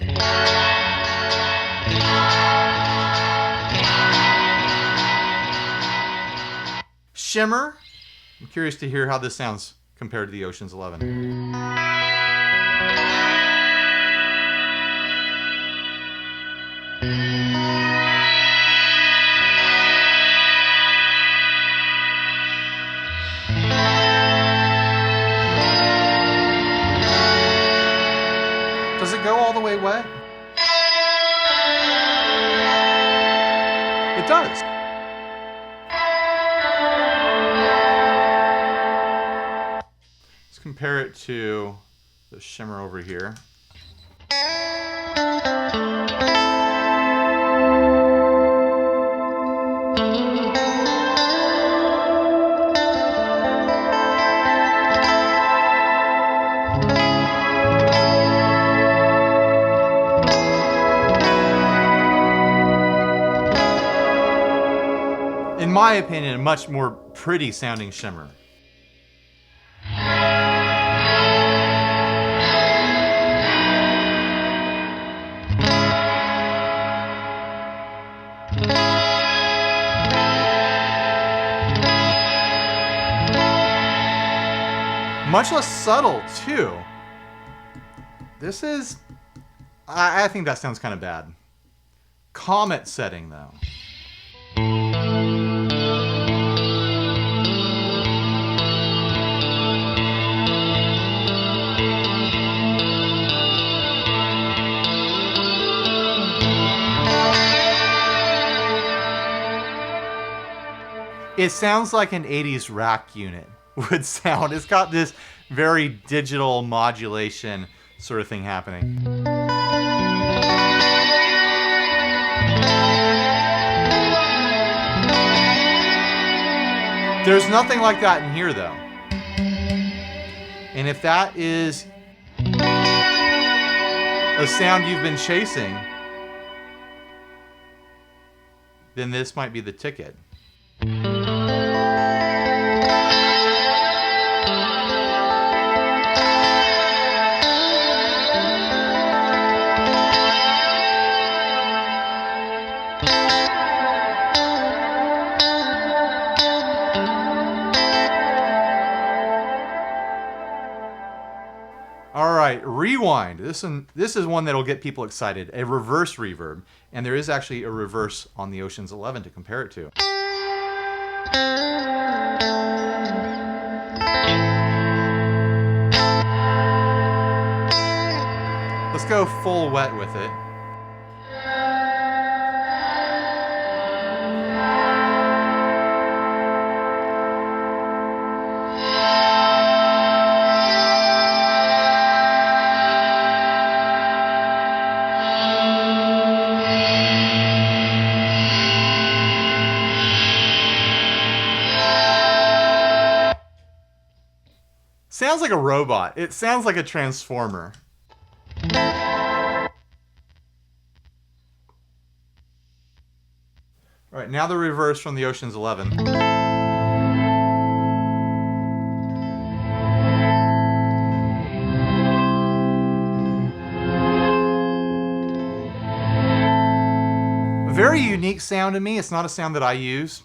Shimmer. I'm curious to hear how this sounds compared to the Oceans 11. Does it go all the way wet? It does. Compare it to the shimmer over here. In my opinion, a much more pretty sounding shimmer. Much less subtle, too. This is... I think that sounds kind of bad. Comet setting, though. It sounds like an 80s rack unit would sound. It's got this very digital modulation sort of thing happening. There's nothing like that in here, though. And if that is a sound you've been chasing, then this might be the ticket. All right, rewind. This is one that'll get people excited. A reverse reverb, and there is actually a reverse on the Oceans 11 to compare it to. Let's go full wet with it. Sounds like a robot. It sounds like a transformer. All right, now the reverse from the Oceans 11. A very unique sound to me. It's not a sound that I use.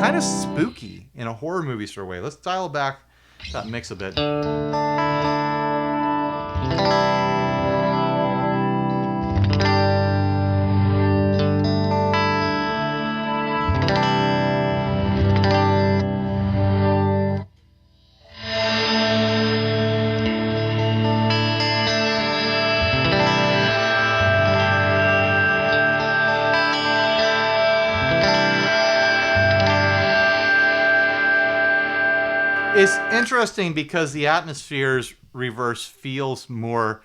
Kind of spooky in a horror movie sort of way. Let's dial back that mix a bit. It's interesting because the Atmosphere's reverse feels more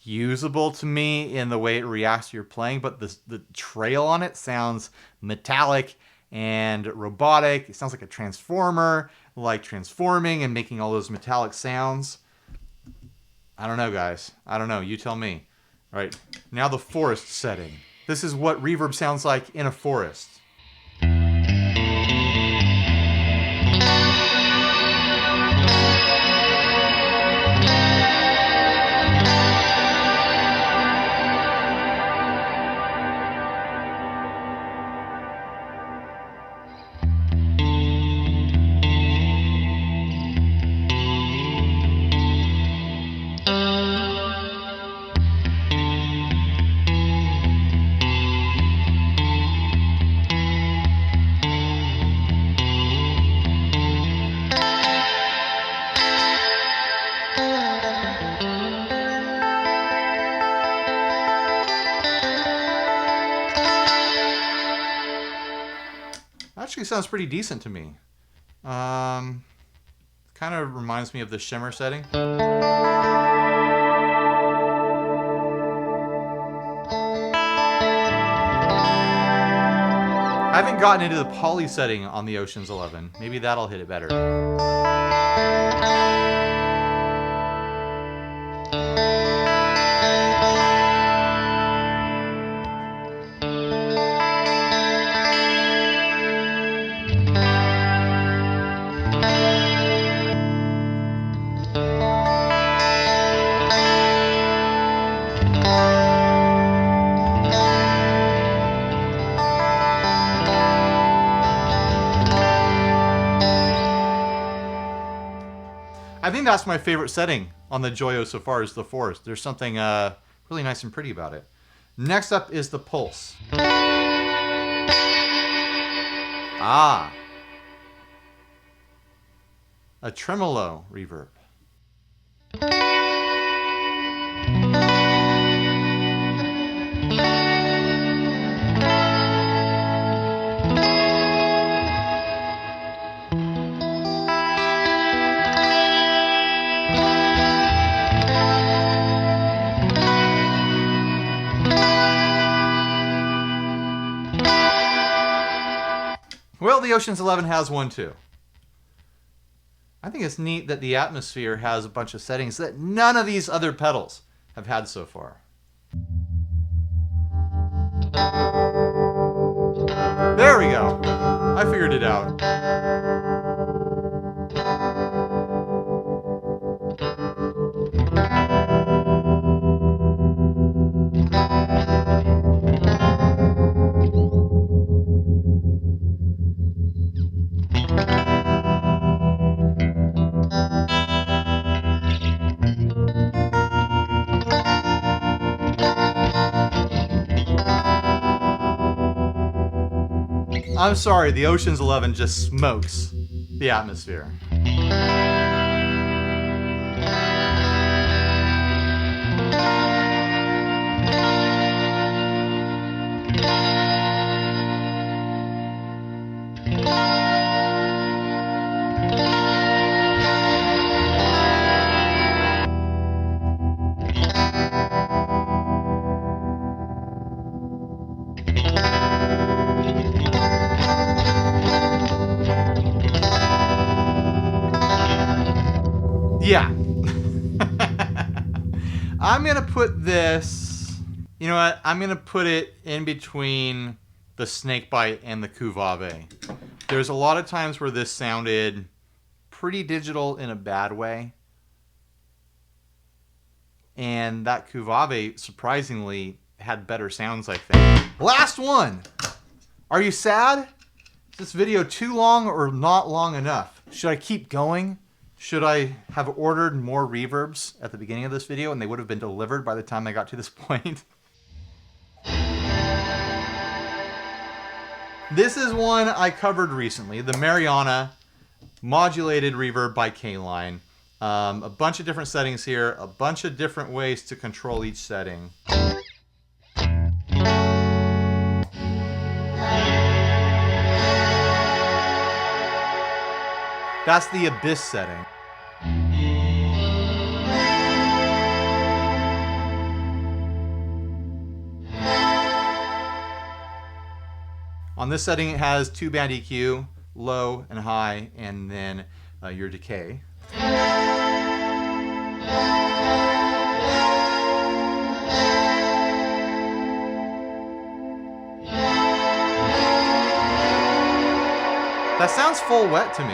usable to me in the way it reacts to your playing, but the trail on it sounds metallic and robotic. It sounds like a transformer, like transforming and making all those metallic sounds. I don't know, guys. I don't know. You tell me. All right, now the forest setting. This is what reverb sounds like in a forest. Actually sounds pretty decent to me. Kind of reminds me of the shimmer setting. I haven't gotten into the poly setting on the Oceans 11. Maybe that'll hit it better. think that's my favorite setting on the Joyo so far is the fourth. There's something really nice and pretty about it. Next up is the pulse. Ah. A tremolo reverb. Well, the Oceans 11 has one too. I think it's neat that the Atmosphere has a bunch of settings that none of these other pedals have had so far. There we go. I figured it out. I'm sorry, the Oceans 11 just smokes the Atmosphere. Yeah. I'm going to put this, you know what, I'm going to put it in between the Snakebite and the Cuvave. There's a lot of times where this sounded pretty digital in a bad way. And that Cuvave, surprisingly, had better sounds, I think. Last one! Are you sad? Is this video too long or not long enough? Should I keep going? Should I have ordered more reverbs at the beginning of this video and they would have been delivered by the time I got to this point? This is one I covered recently, the Mariana modulated reverb by Caline. A bunch of different settings here, a bunch of different ways to control each setting. That's the Abyss setting. On this setting, it has 2-band EQ, low and high, and then your decay. That sounds full wet to me.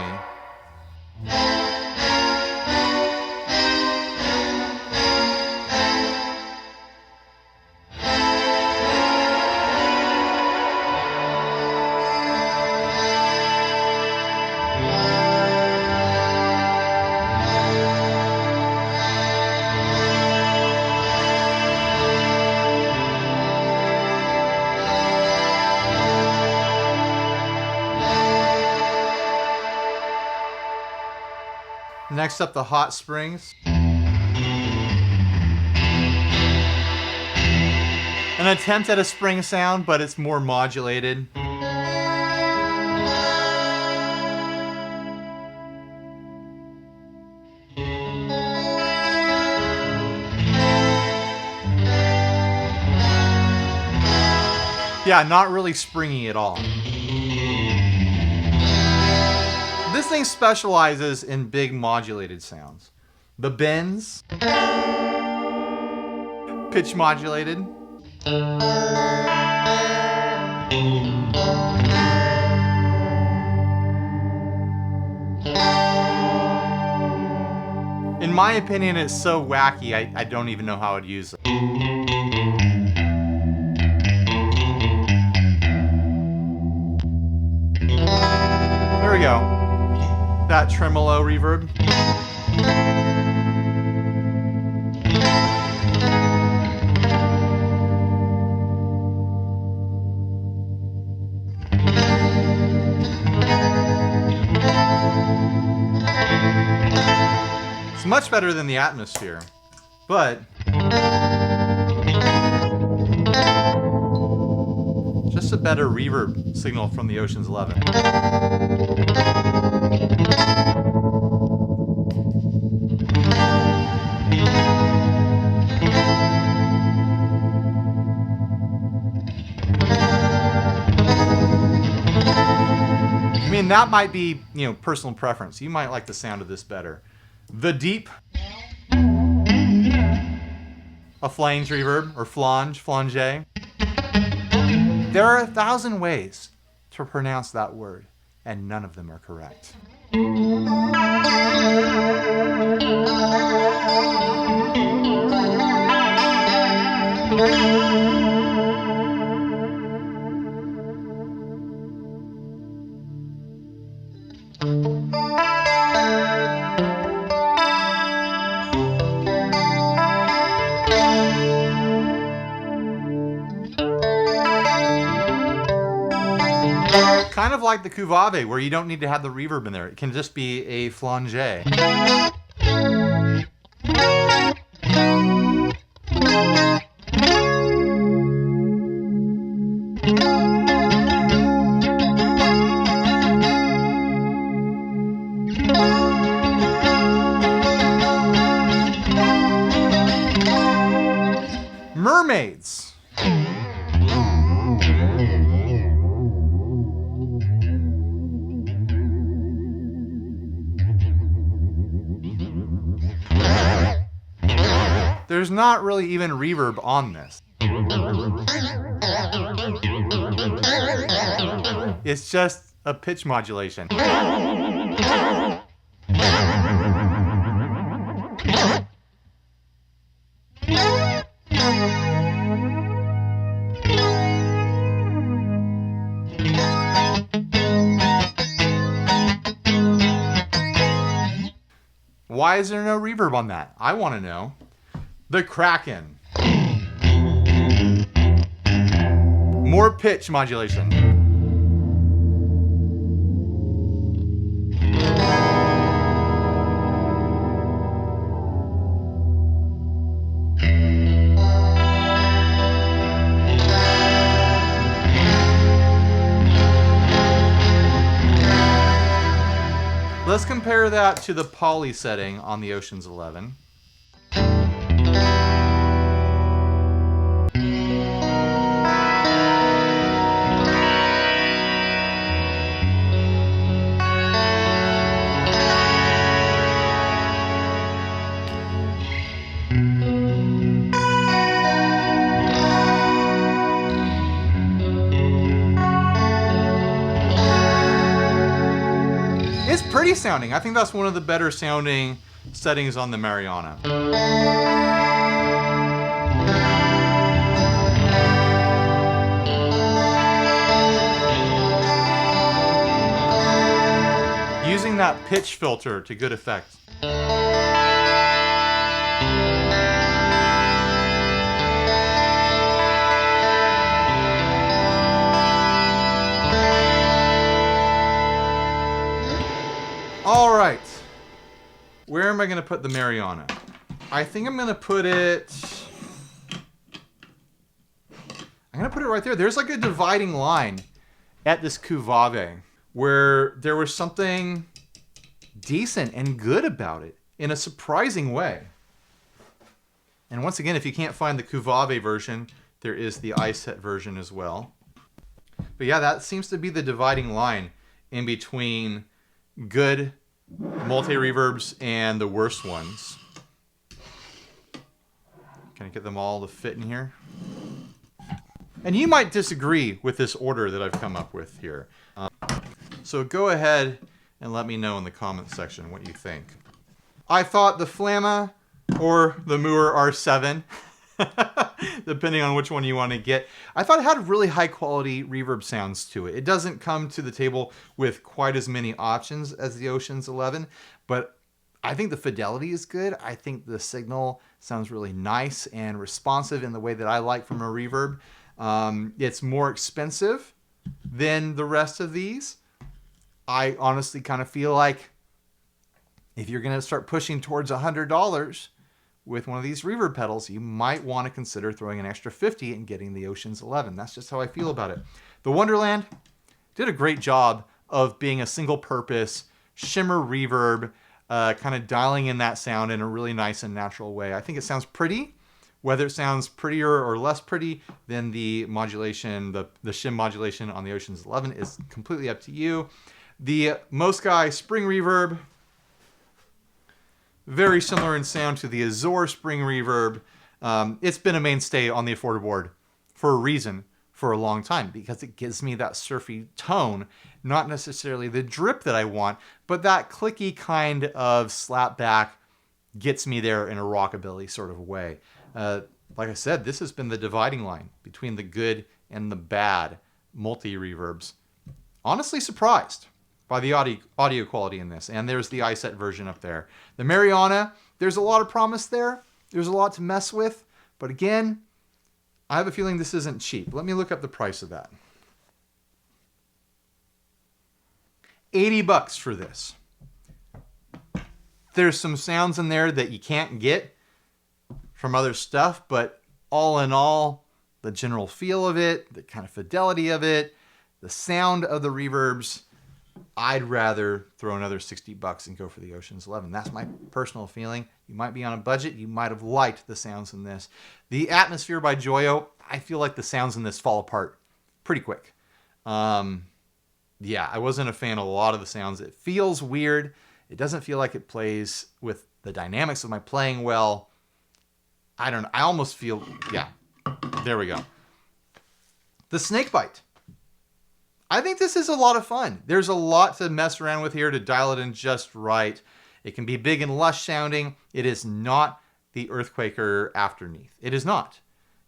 Next up, the Hot Springs. An attempt at a spring sound, but it's more modulated. Yeah, not really springy at all. This thing specializes in big modulated sounds. The bends, pitch modulated. In my opinion, it's so wacky, I don't even know how I'd use it. There we go. That tremolo reverb. much better than the Atmosphere, but just a better reverb signal from the Oceans 11. I mean, that might be, personal preference. You might like the sound of this better. The Deep, a flange reverb, or flange. There are 1,000 ways to pronounce that word, and none of them are correct. Kind of like the Cuvave, where you don't need to have the reverb in there. It can just be a flange. Mermaids. There's not really even reverb on this. It's just a pitch modulation. Why is there no reverb on that? I want to know. The Kraken. More pitch modulation. Let's compare that to the poly setting on the Oceans 11. It's pretty sounding. I think that's one of the better sounding settings on the Mariana. Using that pitch filter to good effect. All right, where am I going to put the Mariana? I think I'm going to put it... I'm going to put it right there. There's like a dividing line at this Cuvave where there was something decent and good about it in a surprising way. And once again, if you can't find the Cuvave version, there is the Iset version as well. But yeah, that seems to be the dividing line in between good multi-reverbs and the worst ones. Can I get them all to fit in here? And you might disagree with this order that I've come up with here. So go ahead and let me know in the comments section what you think. I thought the Flamma or the Mooer R7, depending on which one you want to get, I thought it had really high quality reverb sounds to it. It doesn't come to the table with quite as many options as the Oceans 11, but I think the fidelity is good. I think the signal sounds really nice and responsive in the way that I like from a reverb. It's more expensive than the rest of these. I honestly kind of feel like if you're going to start pushing towards $100 with one of these reverb pedals, you might want to consider throwing an extra 50 and getting the Oceans 11. That's just how I feel about it. The Wonderland did a great job of being a single purpose shimmer reverb, kind of dialing in that sound in a really nice and natural way. I think it sounds pretty. Whether it sounds prettier or less pretty than the modulation, the shim modulation on the Oceans 11 is completely up to you. The Mosky spring reverb, very similar in sound to the Azor spring reverb. It's been a mainstay on the AFFORD-A-VERBS for a reason for a long time, because it gives me that surfy tone, not necessarily the drip that I want, but that clicky kind of slapback gets me there in a rockabilly sort of way. Like I said, this has been the dividing line between the good and the bad multi-reverbs. Honestly surprised by the audio quality in this. And there's the Iset version up there. The Mariana, there's a lot of promise there. There's a lot to mess with. But again, I have a feeling this isn't cheap. Let me look up the price of that. $80 for this. There's some sounds in there that you can't get from other stuff, but all in all, the general feel of it, the kind of fidelity of it, the sound of the reverbs, I'd rather throw another $60 and go for the Oceans 11. That's my personal feeling. You might be on a budget. You might have liked the sounds in this. The Atmosphere by Joyo, I feel like the sounds in this fall apart pretty quick. Yeah, I wasn't a fan of a lot of the sounds. It feels weird. It doesn't feel like it plays with the dynamics of my playing well. I don't know. I almost feel, yeah, there we go. The Snakebite. I think this is a lot of fun. There's a lot to mess around with here to dial it in just right. It can be big and lush sounding. It is not the Earthquaker Afterneath. It is not.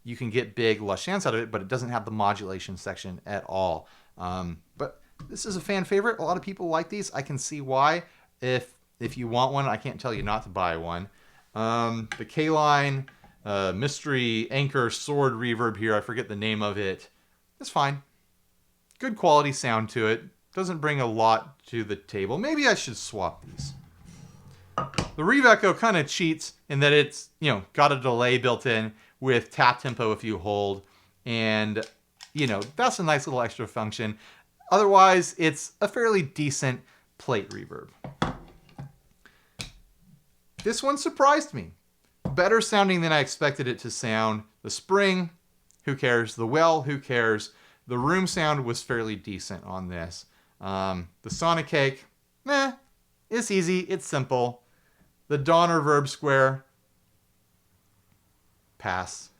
You can get big, lush sounds out of it, but it doesn't have the modulation section at all. But this is a fan favorite. A lot of people like these. I can see why. If you want one, I can't tell you not to buy one. The Caline Mystery Anchor Sword Reverb here, I forget the name of it. It's fine. Good quality sound to it. Doesn't bring a lot to the table. Maybe I should swap these. The Revecho kind of cheats in that it's, got a delay built in with tap tempo if you hold. And, that's a nice little extra function. Otherwise, it's a fairly decent plate reverb. This one surprised me. Better sounding than I expected it to sound. The spring, who cares? The well, who cares? The room sound was fairly decent on this. The Sonic Cake, it's easy, it's simple. The Donner Verb Square, pass.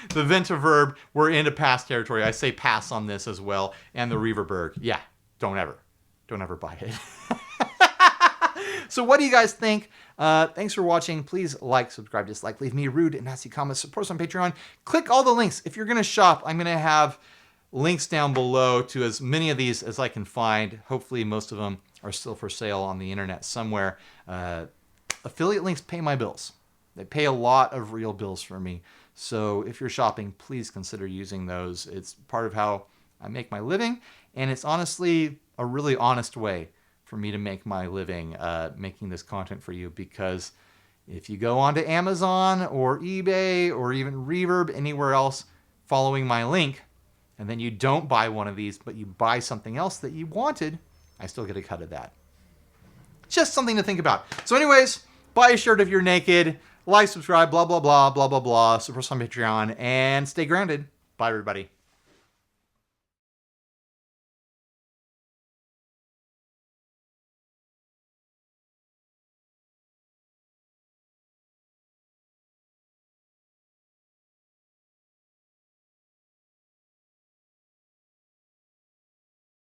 The VintaVerb, we're into pass territory. I say pass on this as well. And the Reverburg, yeah, don't ever buy it. So what do you guys think? Thanks for watching. Please like, subscribe, dislike, leave me rude and nasty comments, support us on Patreon. Click all the links. If you're going to shop, I'm going to have links down below to as many of these as I can find. Hopefully most of them are still for sale on the internet somewhere. Affiliate links pay my bills. They pay a lot of real bills for me. So if you're shopping, please consider using those. It's part of how I make my living. And it's honestly a really honest way for me to make my living making this content for you. Because if you go onto Amazon or eBay or even Reverb, anywhere else, following my link, and then you don't buy one of these, but you buy something else that you wanted, I still get a cut of that. Just something to think about. So anyways, buy a shirt if you're naked, like, subscribe, blah, blah, blah, blah, blah, blah, support us on Patreon, and stay grounded. Bye, everybody.